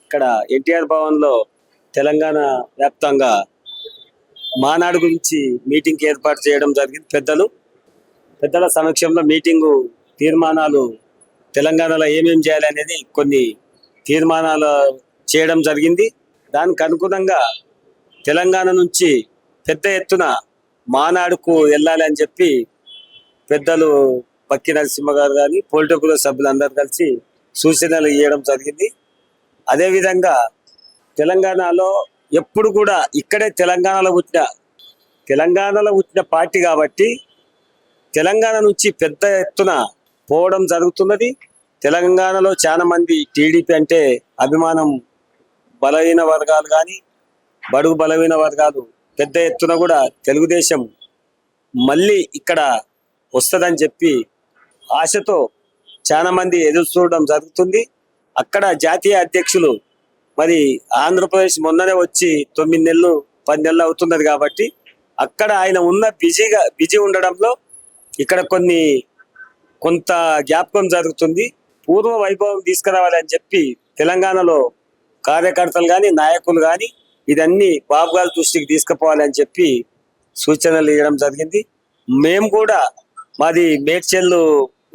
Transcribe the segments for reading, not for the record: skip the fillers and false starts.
ఇక్కడ ఎన్టీఆర్ భవన్ లో తెలంగాణ వ్యాప్తంగా మానాడు గురించి మీటింగ్ ఏర్పాటు చేయడం జరిగింది. పెద్దల సమక్షంలో మీటింగు తీర్మానాలు తెలంగాణలో ఏమేం చేయాలి అనేది కొన్ని తీర్మానాలు చేయడం జరిగింది. దానికి అనుగుణంగా తెలంగాణ నుంచి పెద్ద ఎత్తున మానాడుకు వెళ్ళాలి అని చెప్పి పెద్దలు పక్కి నరసింహ గారు కానీ పొలిటికల్ సభ్యులందరూ కలిసి సూచనలు ఇవ్వడం జరిగింది. అదేవిధంగా తెలంగాణలో ఎప్పుడు కూడా ఇక్కడే తెలంగాణలో పుట్టిన పార్టీ కాబట్టి తెలంగాణ నుంచి పెద్ద ఎత్తున పోవడం జరుగుతున్నది. తెలంగాణలో చాలా మంది టీడీపీ అంటే అభిమానం, బలహీన వర్గాలు కానీ బడుగు బలహీన వర్గాలు పెద్ద ఎత్తున కూడా తెలుగుదేశం మళ్ళీ ఇక్కడ వస్తుందని చెప్పి ఆశతో చాలా మంది ఎదురు చూడడం జరుగుతుంది. అక్కడ జాతీయ అధ్యక్షులు మరి ఆంధ్రప్రదేశ్ మొన్ననే వచ్చి 9 నెలలు 10 నెలలు అవుతున్నది కాబట్టి అక్కడ ఆయన ఉన్న బిజీ ఉండడంలో ఇక్కడ కొంత జ్ఞాపకం జరుగుతుంది. పూర్వ వైభవం తీసుకురావాలని చెప్పి తెలంగాణలో కార్యకర్తలు కానీ నాయకులు కానీ ఇదన్నీ బాబు గారి దృష్టికి తీసుకుపోవాలని చెప్పి సూచనలు ఇవ్వడం జరిగింది. మేము కూడా మాది మేడ్చల్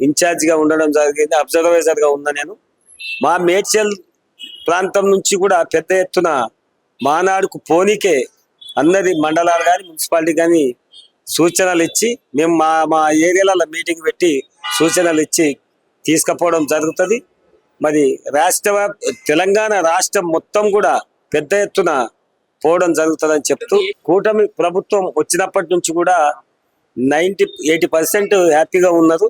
ఇన్ఛార్జిగా ఉండడం జరిగింది, అబ్జర్వేజర్గా ఉన్నా నేను. మా మేడ్చల్ ప్రాంతం నుంచి కూడా పెద్ద ఎత్తున మానాడుకు పోనీకే అందరి మండలాలు కానీ మున్సిపాలిటీ కానీ సూచనలు ఇచ్చి మేము మా ఏరియాలలో మీటింగ్ పెట్టి సూచనలు ఇచ్చి తీసుకుపోవడం జరుగుతుంది. మరి తెలంగాణ రాష్ట్రం మొత్తం కూడా పెద్ద ఎత్తున పోవడం జరుగుతుందని చెప్తూ కూటమి ప్రభుత్వం వచ్చినప్పటి నుంచి కూడా 80% హ్యాపీగా ఉన్నారు.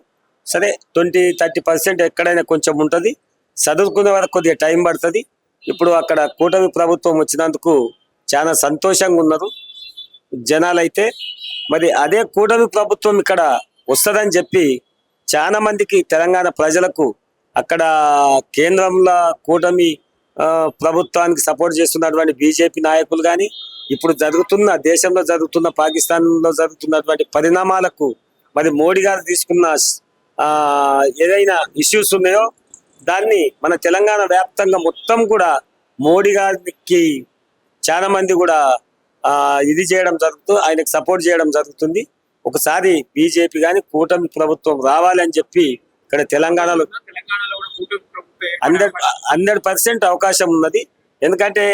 సరే 20-30% ఎక్కడైనా కొంచెం ఉంటుంది, చదువుకునే వరకు కొద్దిగా టైం పడుతుంది. ఇప్పుడు అక్కడ కూటమి ప్రభుత్వం వచ్చినందుకు చాలా సంతోషంగా ఉన్నారు జనాలైతే. మరి అదే కూటమి ప్రభుత్వం ఇక్కడ వస్తుందని చెప్పి చాలా మందికి తెలంగాణ ప్రజలకు అక్కడ కేంద్రంలో కూటమి ప్రభుత్వానికి సపోర్ట్ చేస్తున్నటువంటి బీజేపీ నాయకులు కానీ ఇప్పుడు దేశంలో జరుగుతున్న పాకిస్తాన్లో జరుగుతున్నటువంటి పరిణామాలకు మరి మోడీ గారు తీసుకున్న ఏదైనా ఇష్యూస్ ఉన్నాయో దాన్ని మన తెలంగాణ వ్యాప్తంగా మొత్తం కూడా మోడీ గారికి చాలా మంది కూడా ఇది చేయడం జరుగుతుంది, ఆయనకు సపోర్ట్ చేయడం జరుగుతుంది. ఒకసారి బీజేపీ కానీ కూటమి ప్రభుత్వం రావాలని చెప్పి ఇక్కడ తెలంగాణలో 100% అవకాశం ఉన్నది. ఎందుకంటే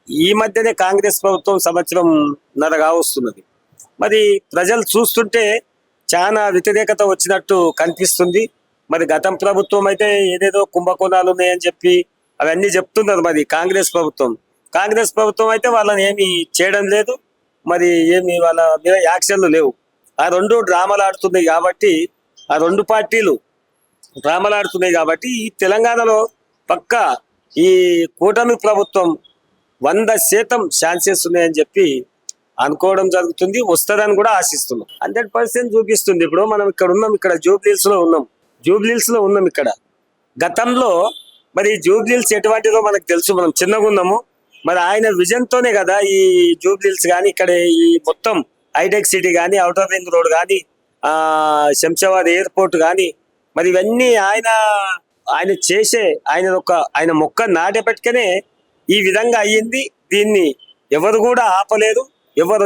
ఈ మధ్యనే కాంగ్రెస్ ప్రభుత్వం సంవత్సరంన్నరగా వస్తున్నది. మరి ప్రజలు చూస్తుంటే చాలా వ్యతిరేకత వచ్చినట్టు కనిపిస్తుంది. మరి గతం ప్రభుత్వం అయితే ఏదేదో కుంభకోణాలు ఉన్నాయని చెప్పి అవన్నీ చెప్తున్నారు. మరి కాంగ్రెస్ ప్రభుత్వం అయితే వాళ్ళని ఏమి చేయడం లేదు, మరి ఏమి వాళ్ళ మీద యాక్షన్లు లేవు. ఆ రెండు డ్రామాలు ఆడుతున్నాయి కాబట్టి ఈ తెలంగాణలో పక్కా ఈ కూటమి ప్రభుత్వం 100% ఛాన్సెస్ ఉన్నాయని చెప్పి అనుకోవడం జరుగుతుంది. వస్తుందని కూడా ఆశిస్తున్నాం. 100% చూపిస్తుంది. ఇప్పుడు మనం ఇక్కడ జూబ్లీహిల్స్ లో ఉన్నాం. ఇక్కడ గతంలో మరి జూబ్లీహిల్స్ ఎటువంటిదో మనకు తెలుసు, మనం చిన్నగా ఉన్నాము. మరి ఆయన విజన్ తోనే కదా ఈ జూబ్లీహిల్స్ కానీ ఇక్కడ ఈ మొత్తం హైటెక్ సిటీ కానీ ఔటర్ రింగ్ రోడ్ కానీ శంషాబాద్ ఎయిర్పోర్ట్ కానీ మరి ఇవన్నీ ఆయన మొక్క నాటేపట్టుకనే ఈ విధంగా అయ్యింది. దీన్ని ఎవరు కూడా ఆపలేదు. ఎవరు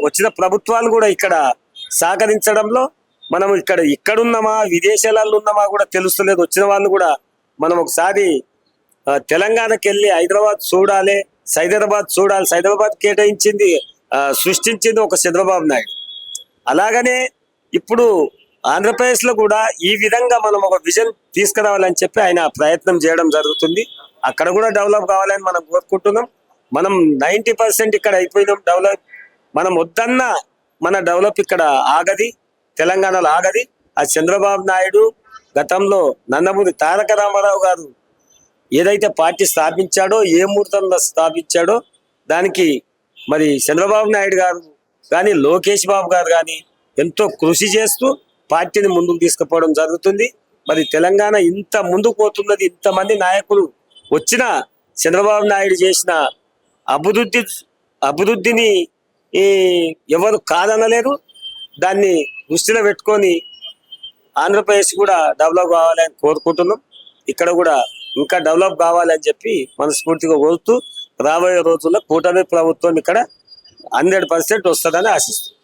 వచ్చిన ప్రభుత్వాలు కూడా ఇక్కడ సహకరించడంలో మనం ఇక్కడున్నామా విదేశాలలో ఉన్నామా కూడా తెలుస్తలేదు. వచ్చిన వాళ్ళు కూడా మనం ఒకసారి తెలంగాణకి వెళ్ళి హైదరాబాద్ చూడాలి, సైదరాబాద్ సృష్టించింది ఒక చంద్రబాబు నాయుడు. అలాగనే ఇప్పుడు ఆంధ్రప్రదేశ్ లో కూడా ఈ విధంగా మనం ఒక విజన్ తీసుకురావాలని చెప్పి ఆయన ప్రయత్నం చేయడం జరుగుతుంది. అక్కడ కూడా డెవలప్ కావాలని మనం కోరుకుంటున్నాం. మనం 90% ఇక్కడ అయిపోయినాం డెవలప్. మనం వద్దన్న మన డెవలప్ ఇక్కడ ఆగది, తెలంగాణలో ఆగది. ఆ చంద్రబాబు నాయుడు గతంలో నందమూరి తారక రామారావు గారు ఏదైతే పార్టీ స్థాపించాడో, ఏ ముహూర్తంలో స్థాపించాడో దానికి మరి చంద్రబాబు నాయుడు గారు కానీ లోకేష్ బాబు గారు కానీ ఎంతో కృషి చేస్తూ పార్టీని ముందుకు తీసుకుపోవడం జరుగుతుంది. మరి తెలంగాణ ఇంత ముందుకు పోతున్నది, ఇంతమంది నాయకులు వచ్చిన చంద్రబాబు నాయుడు చేసిన అభివృద్ధిని ఎవరు కాదనలేరు. దాన్ని దృష్టిలో పెట్టుకొని ఆంధ్రప్రదేశ్ కూడా డెవలప్ కావాలని కోరుకుంటున్నాం. ఇక్కడ కూడా ఇంకా డెవలప్ కావాలని చెప్పి మనస్ఫూర్తిగా కోరుతూ రాబోయే రోజుల్లో కూటమి ప్రభుత్వం ఇక్కడ 100% వస్తుందని ఆశిస్తున్నాం.